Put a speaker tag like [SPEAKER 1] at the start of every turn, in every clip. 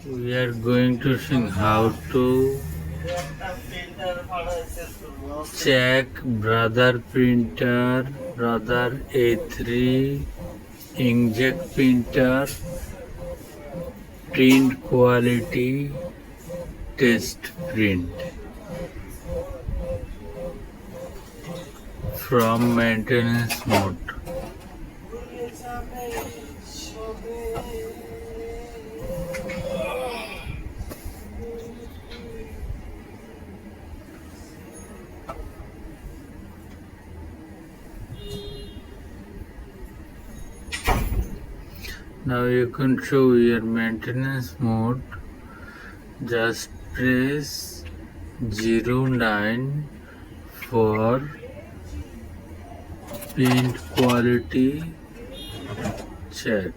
[SPEAKER 1] We are going to sing how to check brother printer, brother A3, inkjet printer, print quality, test print. From maintenance mode. Now you can show your maintenance mode. Just press 09 for print quality check.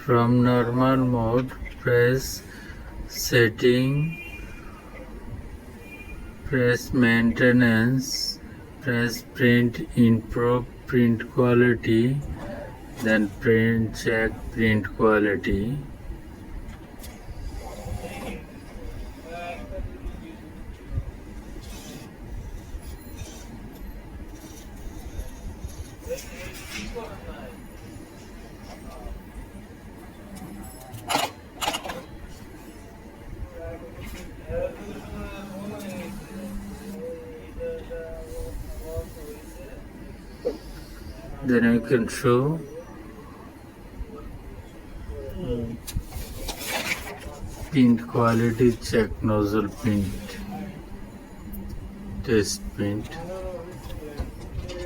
[SPEAKER 1] From normal mode, press setting, press maintenance, press print improve print quality, then print check print quality. Then I can show print quality check nozzle print, test print,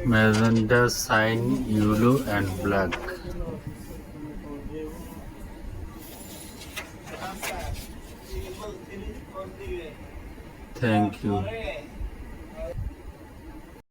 [SPEAKER 1] magenta, cyan, yellow and black. Thank you.